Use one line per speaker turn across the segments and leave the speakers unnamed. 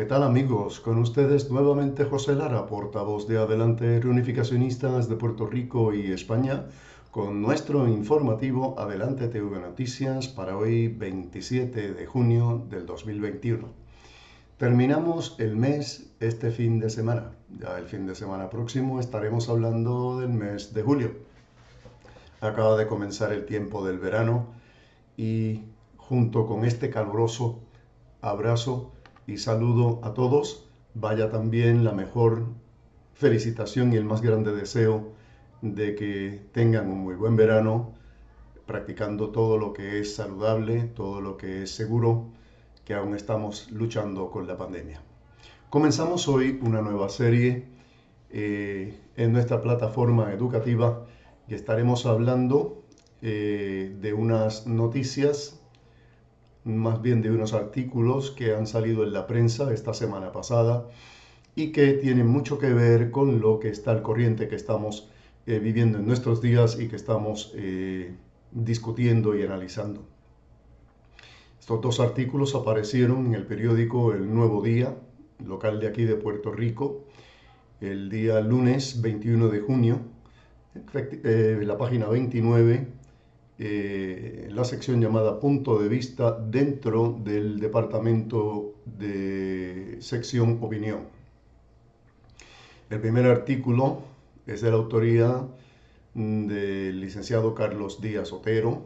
¿Qué tal amigos? Con ustedes nuevamente José Lara, portavoz de Adelante Reunificacionistas de Puerto Rico y España, con nuestro informativo Adelante TV Noticias para hoy 27 de junio del 2021. Terminamos el mes este fin de semana. Ya el fin de semana próximo estaremos hablando del mes de julio. Acaba de comenzar el tiempo del verano y junto con este caluroso abrazo y saludo a todos, vaya también la mejor felicitación y el más grande deseo de que tengan un muy buen verano, practicando todo lo que es saludable, todo lo que es seguro, que aún estamos luchando con la pandemia. Comenzamos hoy una nueva serie en nuestra plataforma educativa y estaremos hablando de unas noticias, más bien de unos artículos que han salido en la prensa esta semana pasada y que tienen mucho que ver con lo que está al corriente que estamos viviendo en nuestros días y que estamos discutiendo y analizando. Estos dos artículos aparecieron en el periódico El Nuevo Día, local de aquí de Puerto Rico, el día lunes 21 de junio, la página 29, la sección llamada Punto de Vista dentro del departamento de sección Opinión. El primer artículo es de la autoría del licenciado Carlos Díaz Otero,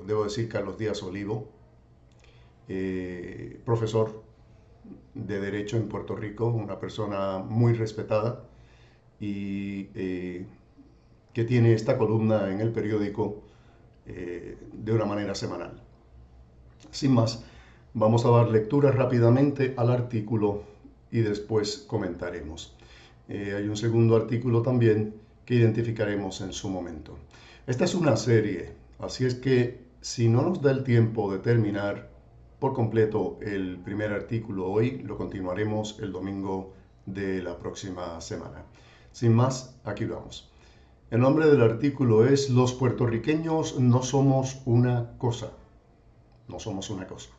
debo decir Carlos Díaz Olivo, profesor de Derecho en Puerto Rico, una persona muy respetada y que tiene esta columna en el periódico de una manera semanal. Sin más, vamos a dar lectura rápidamente al artículo y después comentaremos. Hay un segundo artículo también que identificaremos en su momento. Esta es una serie, así es que si no nos da el tiempo de terminar por completo el primer artículo hoy, lo continuaremos el domingo de la próxima semana. Sin más, aquí vamos. El nombre del artículo es Los puertorriqueños no somos una cosa. No somos una cosa.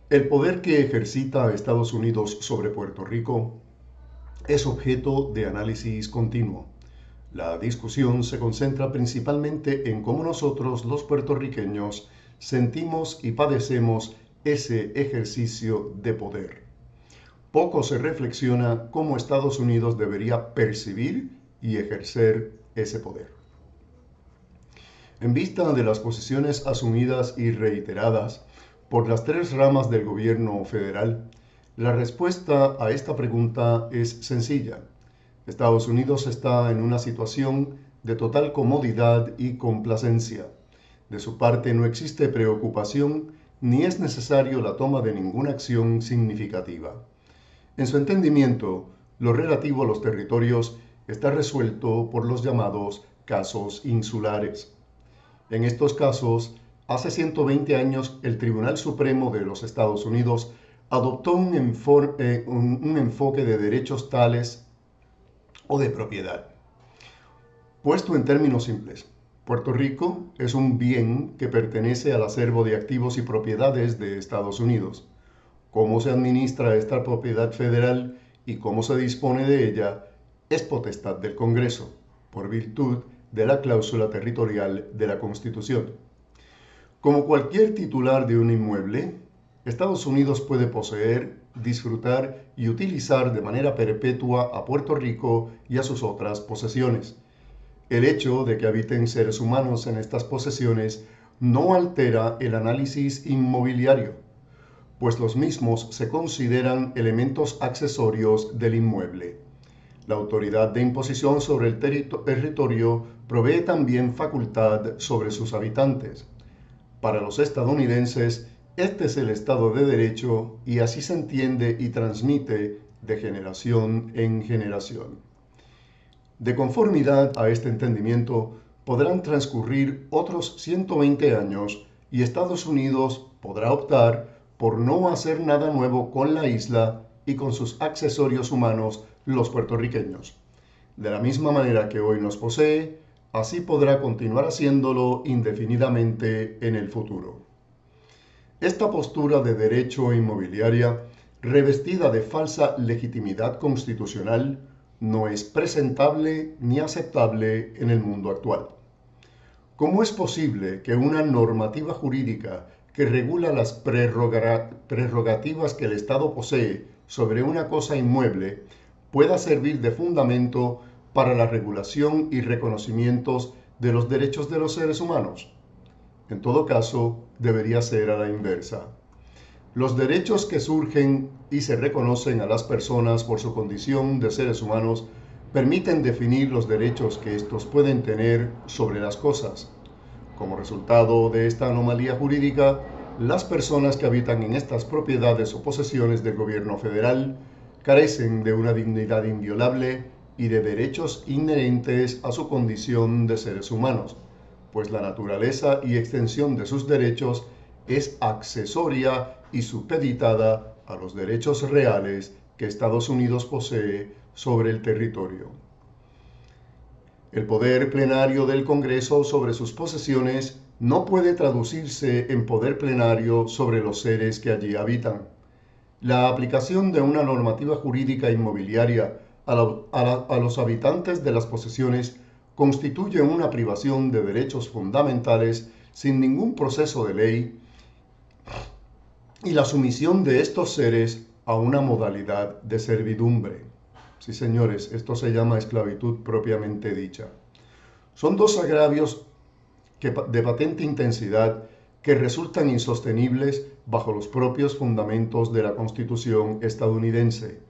El poder que ejercita Estados Unidos sobre Puerto Rico es objeto de análisis continuo. La discusión se concentra principalmente en cómo nosotros, los puertorriqueños, sentimos y padecemos ese ejercicio de poder. Poco se reflexiona cómo Estados Unidos debería percibir y ejercer ese poder. En vista de las posiciones asumidas y reiteradas por las tres ramas del gobierno federal, la respuesta a esta pregunta es sencilla. Estados Unidos está en una situación de total comodidad y complacencia. De su parte no existe preocupación ni es necesario la toma de ninguna acción significativa. En su entendimiento, lo relativo a los territorios está resuelto por los llamados casos insulares. En estos casos, hace 120 años el Tribunal Supremo de los Estados Unidos adoptó un enfoque de derechos tales o de propiedad. Puesto en términos simples, Puerto Rico es un bien que pertenece al acervo de activos y propiedades de Estados Unidos. Cómo se administra esta propiedad federal y cómo se dispone de ella es potestad del Congreso, por virtud de la cláusula territorial de la Constitución. Como cualquier titular de un inmueble, Estados Unidos puede poseer, disfrutar y utilizar de manera perpetua a Puerto Rico y a sus otras posesiones. El hecho de que habiten seres humanos en estas posesiones no altera el análisis inmobiliario, pues los mismos se consideran elementos accesorios del inmueble. La autoridad de imposición sobre el territorio provee también facultad sobre sus habitantes. Para los estadounidenses, este es el Estado de Derecho y así se entiende y transmite de generación en generación. De conformidad a este entendimiento, podrán transcurrir otros 120 años y Estados Unidos podrá optar por no hacer nada nuevo con la isla y con sus accesorios humanos, los puertorriqueños. De la misma manera que hoy nos posee, así podrá continuar haciéndolo indefinidamente en el futuro. Esta postura de derecho inmobiliaria, revestida de falsa legitimidad constitucional, no es presentable ni aceptable en el mundo actual. ¿Cómo es posible que una normativa jurídica que regula las prerrogativas que el Estado posee sobre una cosa inmueble pueda servir de fundamento para la regulación y reconocimientos de los derechos de los seres humanos? En todo caso, debería ser a la inversa. Los derechos que surgen y se reconocen a las personas por su condición de seres humanos permiten definir los derechos que éstos pueden tener sobre las cosas. Como resultado de esta anomalía jurídica, las personas que habitan en estas propiedades o posesiones del gobierno federal carecen de una dignidad inviolable y de derechos inherentes a su condición de seres humanos, pues la naturaleza y extensión de sus derechos es accesoria y supeditada a los derechos reales que Estados Unidos posee sobre el territorio. El poder plenario del Congreso sobre sus posesiones no puede traducirse en poder plenario sobre los seres que allí habitan. La aplicación de una normativa jurídica inmobiliaria a los habitantes de las posesiones constituye una privación de derechos fundamentales sin ningún proceso de ley y la sumisión de estos seres a una modalidad de servidumbre. Sí, señores, esto se llama esclavitud propiamente dicha. Son dos agravios de patente intensidad que resultan insostenibles bajo los propios fundamentos de la Constitución estadounidense.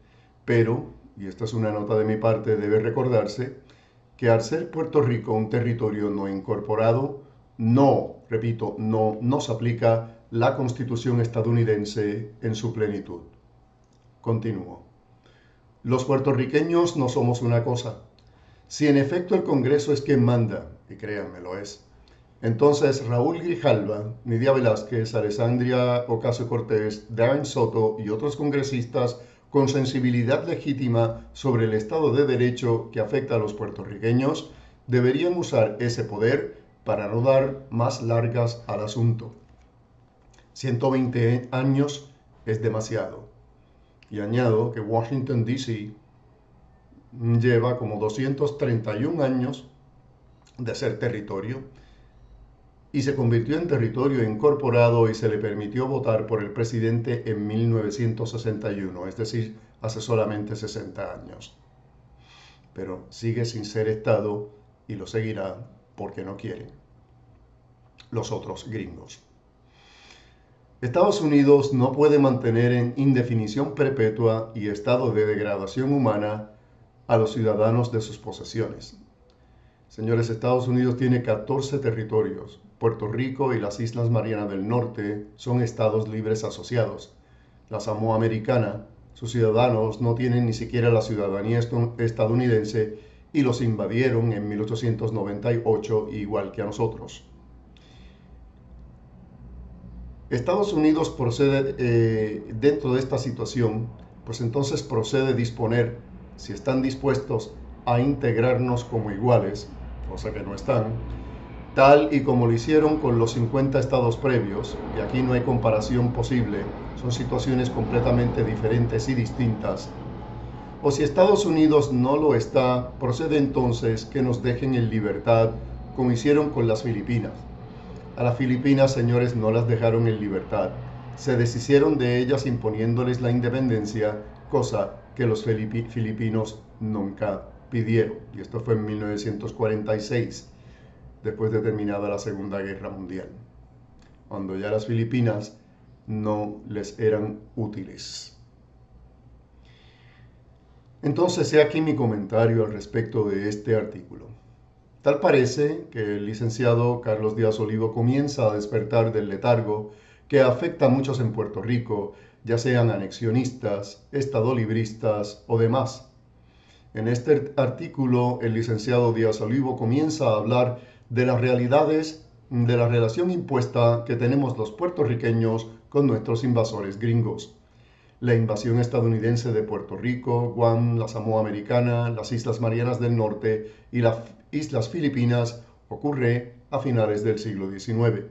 Pero, y esta es una nota de mi parte, debe recordarse que al ser Puerto Rico un territorio no incorporado, no nos aplica la Constitución estadounidense en su plenitud. Continúo. Los puertorriqueños no somos una cosa. Si en efecto el Congreso es quien manda, y créanme lo es, entonces Raúl Grijalva, Nidia Velázquez, Alessandria Ocasio-Cortez, Darren Soto y otros congresistas con sensibilidad legítima sobre el Estado de Derecho que afecta a los puertorriqueños, deberían usar ese poder para no dar más largas al asunto. 120 años es demasiado. Y añado que Washington, D.C. lleva como 231 años de ser territorio y se convirtió en territorio incorporado y se le permitió votar por el presidente en 1961, es decir, hace solamente 60 años. Pero sigue sin ser Estado y lo seguirá porque no quieren los otros gringos. Estados Unidos no puede mantener en indefinición perpetua y estado de degradación humana a los ciudadanos de sus posesiones. Señores, Estados Unidos tiene 14 territorios. Puerto Rico y las Islas Marianas del Norte son estados libres asociados. La Samoa Americana, sus ciudadanos no tienen ni siquiera la ciudadanía estadounidense y los invadieron en 1898 igual que a nosotros. Estados Unidos procede, dentro de esta situación, pues entonces procede disponer, si están dispuestos a integrarnos como iguales, cosa que no están, tal y como lo hicieron con los 50 estados previos, y aquí no hay comparación posible, son situaciones completamente diferentes y distintas. O si Estados Unidos no lo está, procede entonces que nos dejen en libertad, como hicieron con las Filipinas. A las Filipinas, señores, no las dejaron en libertad. Se deshicieron de ellas imponiéndoles la independencia, cosa que los filipinos nunca pidieron. Y esto fue en 1946, después de terminada la Segunda Guerra Mundial, cuando ya las Filipinas no les eran útiles. Entonces, he aquí mi comentario al respecto de este artículo. Tal parece que el licenciado Carlos Díaz Olivo comienza a despertar del letargo que afecta a muchos en Puerto Rico, ya sean anexionistas, estadolibristas o demás. En este artículo, el licenciado Díaz Olivo comienza a hablar de las realidades de la relación impuesta que tenemos los puertorriqueños con nuestros invasores gringos. La invasión estadounidense de Puerto Rico, Guam, la Samoa Americana, las Islas Marianas del Norte y las Islas Filipinas ocurre a finales del siglo XIX,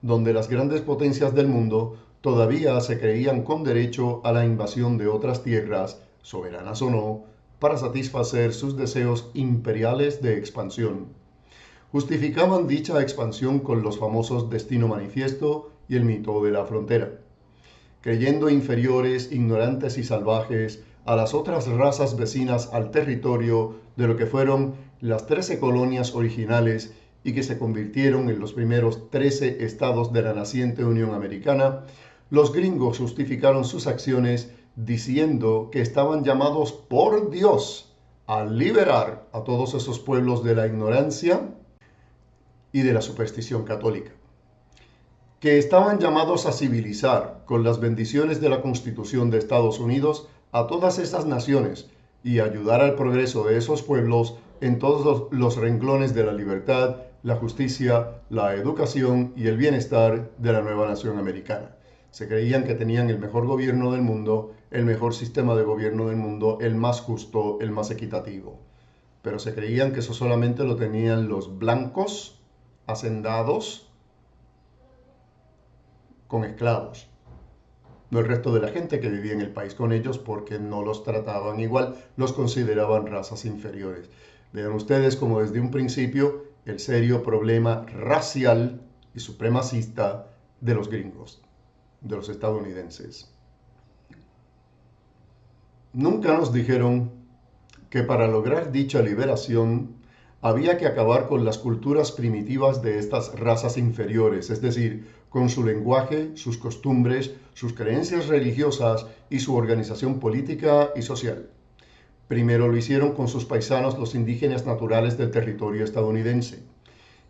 donde las grandes potencias del mundo todavía se creían con derecho a la invasión de otras tierras, soberanas o no, para satisfacer sus deseos imperiales de expansión. Justificaban dicha expansión con los famosos Destino Manifiesto y el mito de la frontera, creyendo inferiores, ignorantes y salvajes a las otras razas vecinas al territorio de lo que fueron las 13 colonias originales y que se convirtieron en los primeros 13 estados de la naciente Unión Americana. Los gringos justificaron sus acciones diciendo que estaban llamados por Dios a liberar a todos esos pueblos de la ignorancia y de la superstición católica, que estaban llamados a civilizar con las bendiciones de la Constitución de Estados Unidos a todas esas naciones y ayudar al progreso de esos pueblos en todos los renglones de la libertad, la justicia, la educación y el bienestar de la nueva nación americana. Se creían que tenían el mejor gobierno del mundo, el mejor sistema de gobierno del mundo, el más justo, el más equitativo. Pero se creían que eso solamente lo tenían los blancos, hacendados, con esclavos. No el resto de la gente que vivía en el país con ellos, porque no los trataban igual, los consideraban razas inferiores. Vean ustedes como desde un principio el serio problema racial y supremacista de los gringos, de los estadounidenses. Nunca nos dijeron que para lograr dicha liberación había que acabar con las culturas primitivas de estas razas inferiores, es decir, con su lenguaje, sus costumbres, sus creencias religiosas y su organización política y social. Primero lo hicieron con sus paisanos, los indígenas naturales del territorio estadounidense.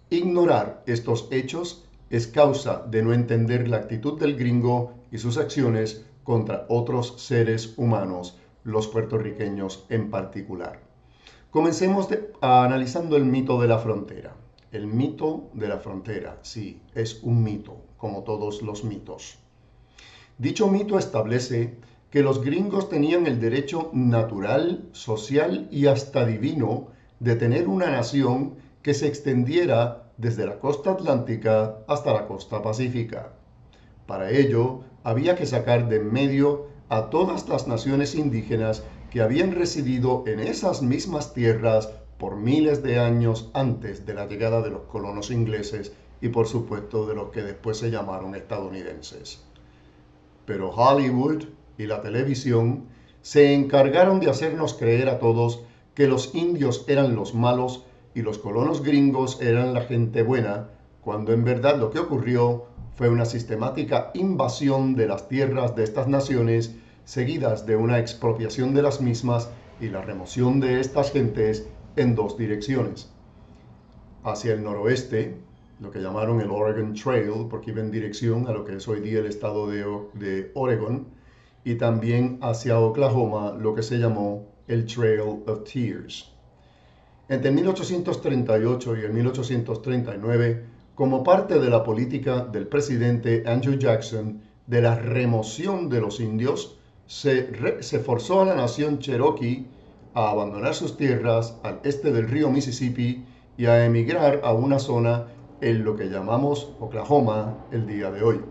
Ignorar estos hechos es causa de no entender la actitud del gringo y sus acciones contra otros seres humanos, los puertorriqueños en particular. Comencemos analizando el mito de la frontera. El mito de la frontera, sí, es un mito, como todos los mitos. Dicho mito establece que los gringos tenían el derecho natural, social y hasta divino de tener una nación que se extendiera desde la costa atlántica hasta la costa pacífica. Para ello, había que sacar de en medio a todas las naciones indígenas que habían residido en esas mismas tierras por miles de años antes de la llegada de los colonos ingleses y por supuesto de los que después se llamaron estadounidenses. Pero Hollywood y la televisión se encargaron de hacernos creer a todos que los indios eran los malos y los colonos gringos eran la gente buena, cuando en verdad lo que ocurrió fue una sistemática invasión de las tierras de estas naciones, seguidas de una expropiación de las mismas y la remoción de estas gentes en dos direcciones. Hacia el noroeste, lo que llamaron el Oregon Trail, porque iba en dirección a lo que es hoy día el estado de Oregon, y también hacia Oklahoma, lo que se llamó el Trail of Tears. Entre 1838 y el 1839, como parte de la política del presidente Andrew Jackson de la remoción de los indios, se forzó a la nación Cherokee a abandonar sus tierras al este del río Mississippi y a emigrar a una zona en lo que llamamos Oklahoma el día de hoy.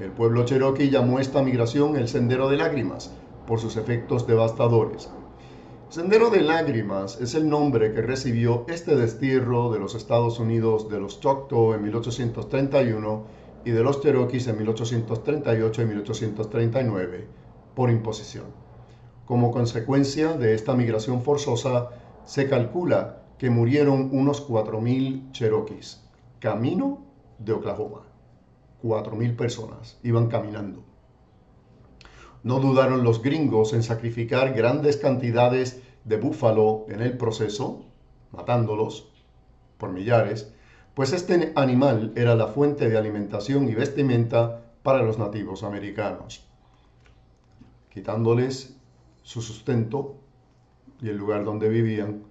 El pueblo Cherokee llamó esta migración el Sendero de Lágrimas por sus efectos devastadores. Sendero de Lágrimas es el nombre que recibió este destierro de los Estados Unidos de los Choctaw en 1831 y de los Cherokees en 1838 y 1839 por imposición. Como consecuencia de esta migración forzosa, se calcula que murieron unos 4.000 Cherokees, camino de Oklahoma. 4.000 personas iban caminando. No dudaron los gringos en sacrificar grandes cantidades de búfalo en el proceso, matándolos por millares, pues este animal era la fuente de alimentación y vestimenta para los nativos americanos, quitándoles su sustento y el lugar donde vivían.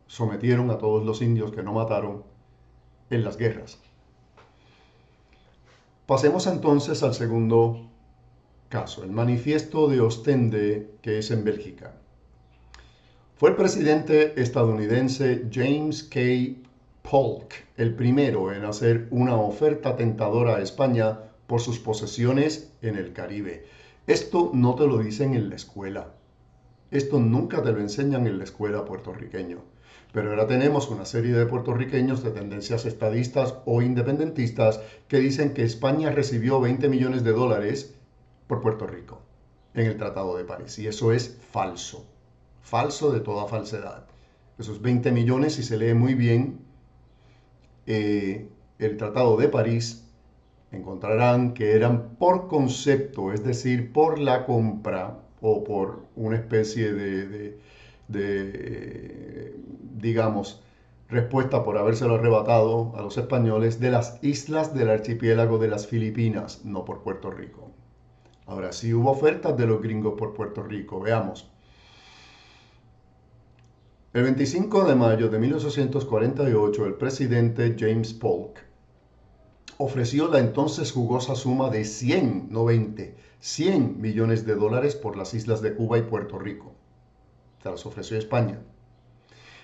Sometieron a todos los indios que no mataron en las guerras. Pasemos entonces al segundo caso, el manifiesto de Ostende, que es en Bélgica. Fue el presidente estadounidense James K. Polk el primero en hacer una oferta tentadora a España por sus posesiones en el Caribe. Esto no te lo dicen en la escuela. Esto nunca te lo enseñan en la escuela puertorriqueño. Pero ahora tenemos una serie de puertorriqueños de tendencias estadistas o independentistas que dicen que España recibió 20 millones de dólares por Puerto Rico en el Tratado de París. Y eso es falso. Falso de toda falsedad. Esos 20 millones, si se lee muy bien el Tratado de París, encontrarán que eran por concepto, es decir, por la compra o por una especie digamos, respuesta por habérselo arrebatado a los españoles de las islas del archipiélago de las Filipinas, no por Puerto Rico. Ahora, sí hubo ofertas de los gringos por Puerto Rico, veamos. El 25 de mayo de 1848, el presidente James Polk ofreció la entonces jugosa suma de 100, no 20, 100 millones de dólares por las islas de Cuba y Puerto Rico. Se las ofreció España.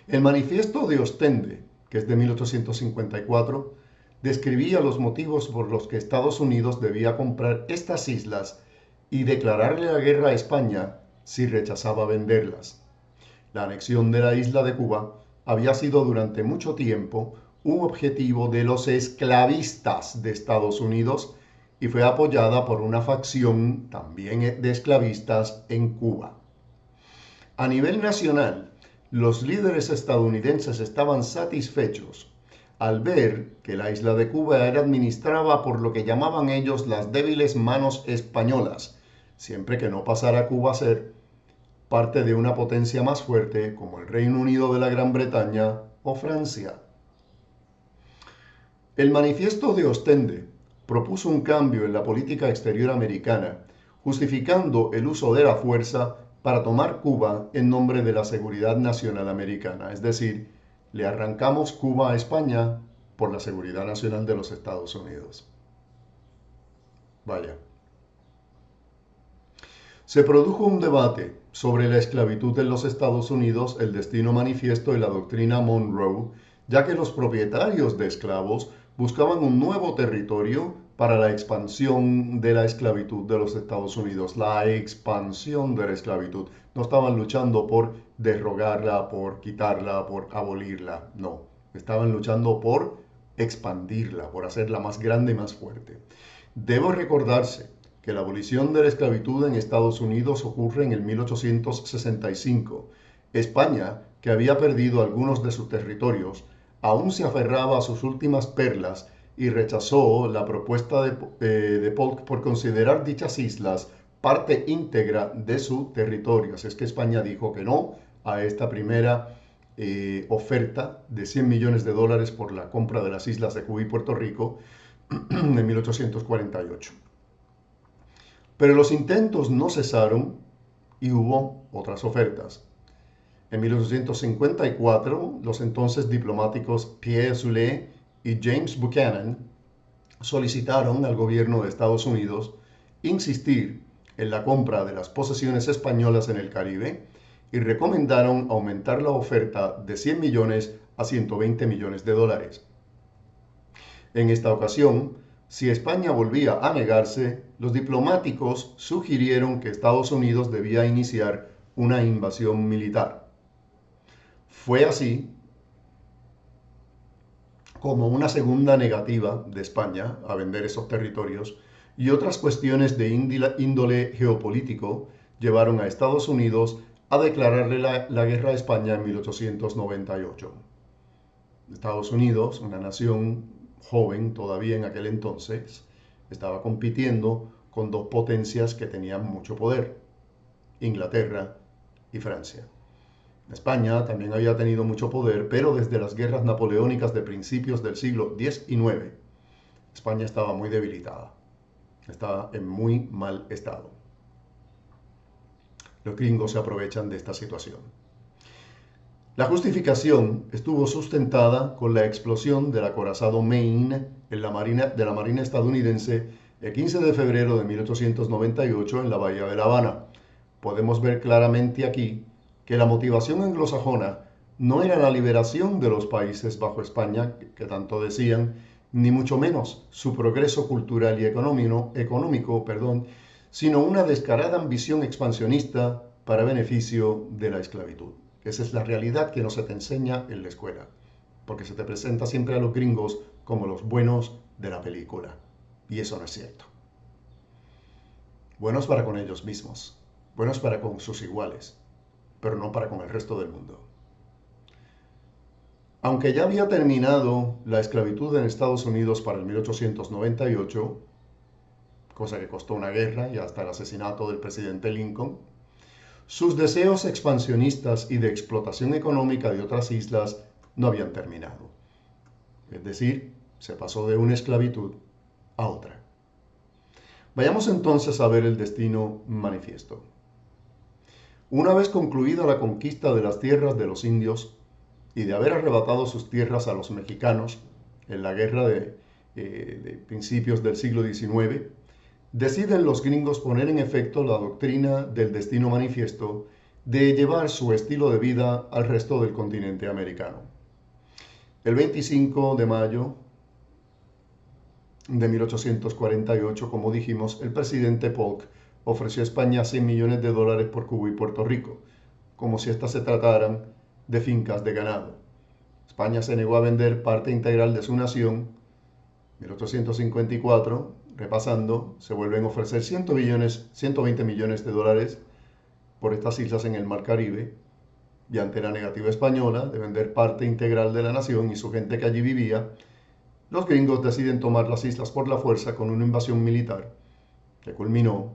El manifiesto de Ostende, que es de 1854, describía los motivos por los que Estados Unidos debía comprar estas islas y declararle la guerra a España si rechazaba venderlas. La anexión de la isla de Cuba había sido durante mucho tiempo un objetivo de los esclavistas de Estados Unidos y fue apoyada por una facción también de esclavistas en Cuba. A nivel nacional, los líderes estadounidenses estaban satisfechos al ver que la isla de Cuba era administrada por lo que llamaban ellos las débiles manos españolas, siempre que no pasara a Cuba a ser parte de una potencia más fuerte como el Reino Unido de la Gran Bretaña o Francia. El manifiesto de Ostende propuso un cambio en la política exterior americana, justificando el uso de la fuerza para tomar Cuba en nombre de la seguridad nacional americana, es decir, le arrancamos Cuba a España por la seguridad nacional de los Estados Unidos. Vaya. Se produjo un debate sobre la esclavitud en los Estados Unidos, el destino manifiesto y la doctrina Monroe, ya que los propietarios de esclavos buscaban un nuevo territorio para la expansión de la esclavitud de los Estados Unidos, la expansión de la esclavitud. No estaban luchando por derrogarla, por quitarla, por abolirla, no. Estaban luchando por expandirla, por hacerla más grande y más fuerte. Debo recordarse que la abolición de la esclavitud en Estados Unidos ocurre en el 1865. España, que había perdido algunos de sus territorios, aún se aferraba a sus últimas perlas y rechazó la propuesta de Polk por considerar dichas islas parte íntegra de su territorio. Así es que España dijo que no a esta primera oferta de 100 millones de dólares por la compra de las islas de Cuba y Puerto Rico en 1848. Pero los intentos no cesaron y hubo otras ofertas. En 1854, los entonces diplomáticos Pierre Soule y James Buchanan solicitaron al gobierno de Estados Unidos insistir en la compra de las posesiones españolas en el Caribe y recomendaron aumentar la oferta de 100 millones a 120 millones de dólares. En esta ocasión, si España volvía a negarse, los diplomáticos sugirieron que Estados Unidos debía iniciar una invasión militar. Fue así como una segunda negativa de España a vender esos territorios y otras cuestiones de índole geopolítico llevaron a Estados Unidos a declararle la guerra a España en 1898. Estados Unidos, una nación joven todavía en aquel entonces, estaba compitiendo con dos potencias que tenían mucho poder, Inglaterra y Francia. España también había tenido mucho poder, pero desde las guerras napoleónicas de principios del siglo X y IX, España estaba muy debilitada, estaba en muy mal estado. Los gringos se aprovechan de esta situación. La justificación estuvo sustentada con la explosión del acorazado Maine de la Marina estadounidense el 15 de febrero de 1898 en la bahía de La Habana. Podemos ver claramente aquí que la motivación anglosajona no era la liberación de los países bajo España, que tanto decían, ni mucho menos su progreso cultural y económico, sino una descarada ambición expansionista para beneficio de la esclavitud. Esa es la realidad que no se te enseña en la escuela, porque se te presenta siempre a los gringos como los buenos de la película, y eso no es cierto. Buenos para con ellos mismos, buenos para con sus iguales, pero no para con el resto del mundo. Aunque ya había terminado la esclavitud en Estados Unidos para el 1898, cosa que costó una guerra y hasta el asesinato del presidente Lincoln, sus deseos expansionistas y de explotación económica de otras islas no habían terminado. Es decir, se pasó de una esclavitud a otra. Vayamos entonces a ver el destino manifiesto. Una vez concluida la conquista de las tierras de los indios y de haber arrebatado sus tierras a los mexicanos en la guerra de principios del siglo XIX, deciden los gringos poner en efecto la doctrina del destino manifiesto de llevar su estilo de vida al resto del continente americano. El 25 de mayo de 1848, como dijimos, el presidente Polk ofreció a España $100 millones por Cuba y Puerto Rico, como si éstas se trataran de fincas de ganado. España se negó a vender parte integral de su nación. 1854, repasando, se vuelven a ofrecer 120 millones de dólares por estas islas en el Mar Caribe, y ante la negativa española de vender parte integral de la nación y su gente que allí vivía, los gringos deciden tomar las islas por la fuerza con una invasión militar que culminó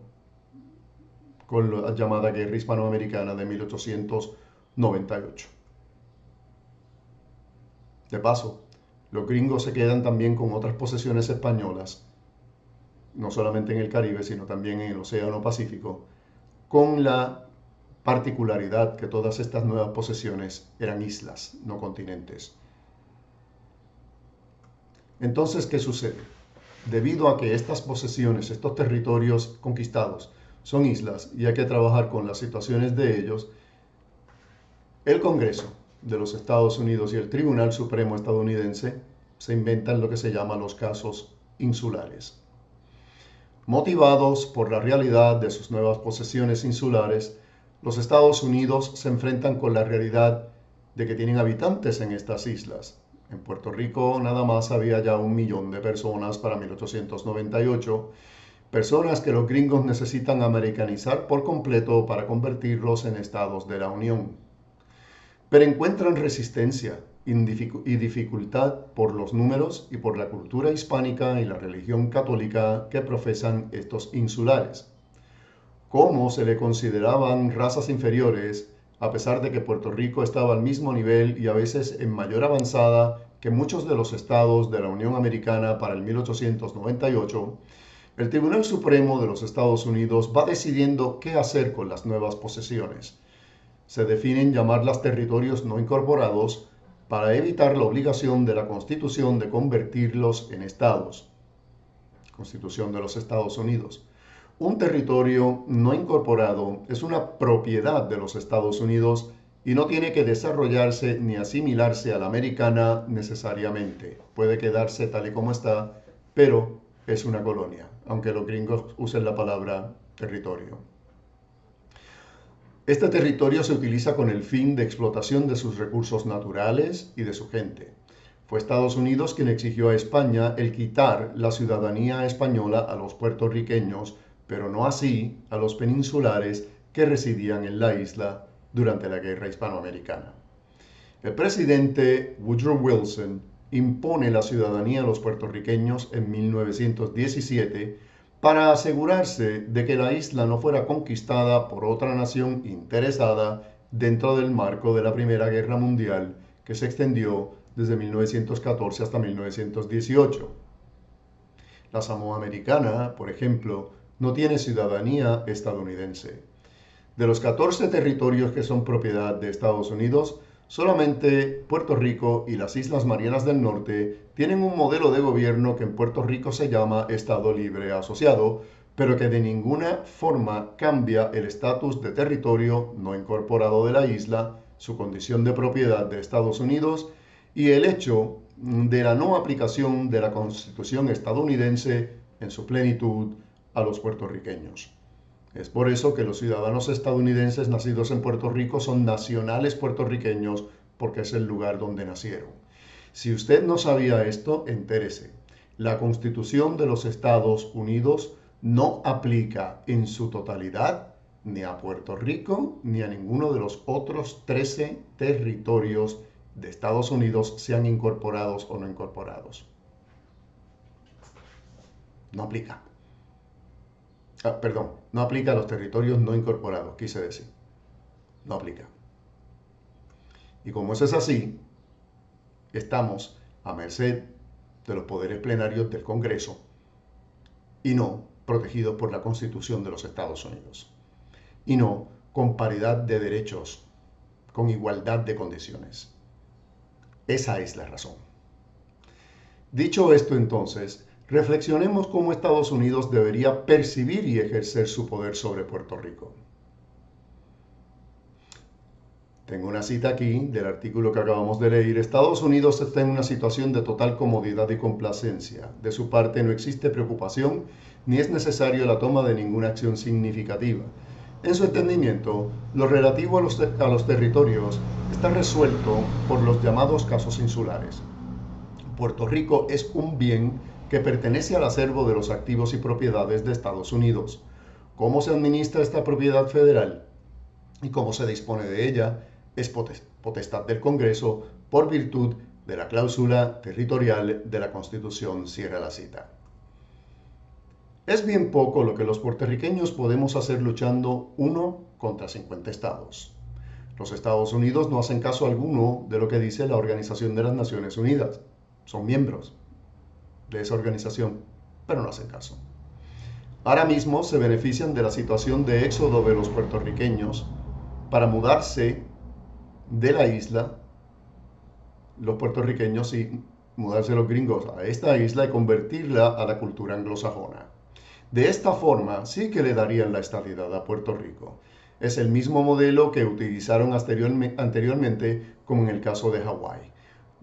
con la llamada Guerra Hispanoamericana de 1898. De paso, los gringos se quedan también con otras posesiones españolas, no solamente en el Caribe, sino también en el Océano Pacífico, con la particularidad que todas estas nuevas posesiones eran islas, no continentes. Entonces, ¿qué sucede? Debido a que estas posesiones, estos territorios conquistados, son islas y hay que trabajar con las situaciones de ellos, el Congreso de los Estados Unidos y el Tribunal Supremo estadounidense se inventan lo que se llama los casos insulares. Motivados por la realidad de sus nuevas posesiones insulares, los Estados Unidos se enfrentan con la realidad de que tienen habitantes en estas islas. En Puerto Rico nada más había ya 1 millón de personas para 1898, personas que los gringos necesitan americanizar por completo para convertirlos en estados de la Unión. Pero encuentran resistencia y dificultad por los números y por la cultura hispánica y la religión católica que profesan estos insulares. Cómo se le consideraban razas inferiores, a pesar de que Puerto Rico estaba al mismo nivel y a veces en mayor avanzada que muchos de los estados de la Unión Americana para el 1898, el Tribunal Supremo de los Estados Unidos va decidiendo qué hacer con las nuevas posesiones. Se definen llamarlas territorios no incorporados para evitar la obligación de la Constitución de convertirlos en estados. Constitución de los Estados Unidos. Un territorio no incorporado es una propiedad de los Estados Unidos y no tiene que desarrollarse ni asimilarse a la americana necesariamente. Puede quedarse tal y como está, pero es una colonia, aunque los gringos usen la palabra territorio. Este territorio se utiliza con el fin de explotación de sus recursos naturales y de su gente. Fue Estados Unidos quien exigió a España el quitar la ciudadanía española a los puertorriqueños, pero no así a los peninsulares que residían en la isla durante la Guerra Hispanoamericana. El presidente Woodrow Wilson impone la ciudadanía a los puertorriqueños en 1917 para asegurarse de que la isla no fuera conquistada por otra nación interesada dentro del marco de la Primera Guerra Mundial que se extendió desde 1914 hasta 1918. La Samoa Americana, por ejemplo, no tiene ciudadanía estadounidense. De los 14 territorios que son propiedad de Estados Unidos, solamente Puerto Rico y las Islas Marianas del Norte tienen un modelo de gobierno que en Puerto Rico se llama Estado Libre Asociado, pero que de ninguna forma cambia el estatus de territorio no incorporado de la isla, su condición de propiedad de Estados Unidos y el hecho de la no aplicación de la Constitución estadounidense en su plenitud a los puertorriqueños. Es por eso que los ciudadanos estadounidenses nacidos en Puerto Rico son nacionales puertorriqueños, porque es el lugar donde nacieron. Si usted no sabía esto, entérese. La Constitución de los Estados Unidos no aplica en su totalidad ni a Puerto Rico ni a ninguno de los otros 13 territorios de Estados Unidos, sean incorporados o no incorporados. No aplica. No aplica a los territorios no incorporados, quise decir. No aplica. Y como eso es así, estamos a merced de los poderes plenarios del Congreso y no protegidos por la Constitución de los Estados Unidos. Y no con paridad de derechos, con igualdad de condiciones. Esa es la razón. Dicho esto, entonces, reflexionemos cómo Estados Unidos debería percibir y ejercer su poder sobre Puerto Rico. Tengo una cita aquí del artículo que acabamos de leer. Estados Unidos está en una situación de total comodidad y complacencia. De su parte no existe preocupación ni es necesario la toma de ninguna acción significativa. En su entendimiento, lo relativo a los territorios está resuelto por los llamados casos insulares. Puerto Rico es un bien que pertenece al acervo de los activos y propiedades de Estados Unidos. ¿Cómo se administra esta propiedad federal y cómo se dispone de ella? Es potestad del Congreso por virtud de la cláusula territorial de la Constitución, cierra la cita. Es bien poco lo que los puertorriqueños podemos hacer luchando 1 contra 50 estados. Los Estados Unidos no hacen caso alguno de lo que dice la Organización de las Naciones Unidas. Son miembros de esa organización, pero no hacen caso. Ahora mismo se benefician de la situación de éxodo de los puertorriqueños para mudarse de la isla, los puertorriqueños, y mudarse los gringos a esta isla y convertirla a la cultura anglosajona. De esta forma sí que le darían la estadidad a Puerto Rico. Es el mismo modelo que utilizaron anteriormente, como en el caso de Hawái.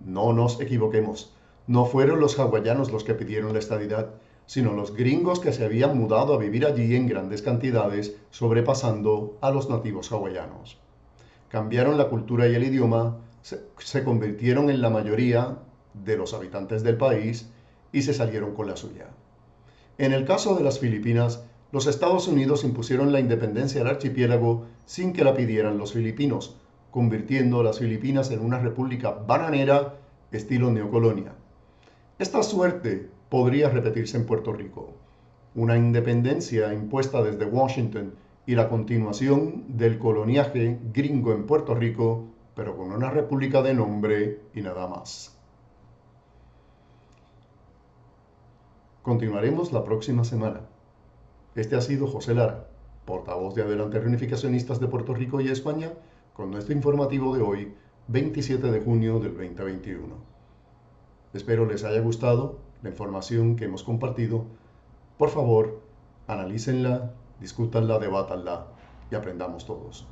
No nos equivoquemos, no fueron los hawaianos los que pidieron la estadidad, sino los gringos que se habían mudado a vivir allí en grandes cantidades, sobrepasando a los nativos hawaianos. Cambiaron la cultura y el idioma, se convirtieron en la mayoría de los habitantes del país y se salieron con la suya. En el caso de las Filipinas, los Estados Unidos impusieron la independencia del archipiélago sin que la pidieran los filipinos, convirtiendo las Filipinas en una república bananera estilo neocolonia. Esta suerte podría repetirse en Puerto Rico. Una independencia impuesta desde Washington y la continuación del coloniaje gringo en Puerto Rico, pero con una república de nombre y nada más. Continuaremos la próxima semana. Este ha sido José Lara, portavoz de Adelante Reunificacionistas de Puerto Rico y España, con nuestro informativo de hoy, 27 de junio del 2021. Espero les haya gustado la información que hemos compartido. Por favor, analícenla, discútanla, debátanla y aprendamos todos.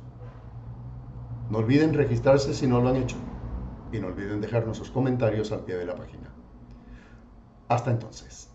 No olviden registrarse si no lo han hecho y no olviden dejarnos sus comentarios al pie de la página. Hasta entonces.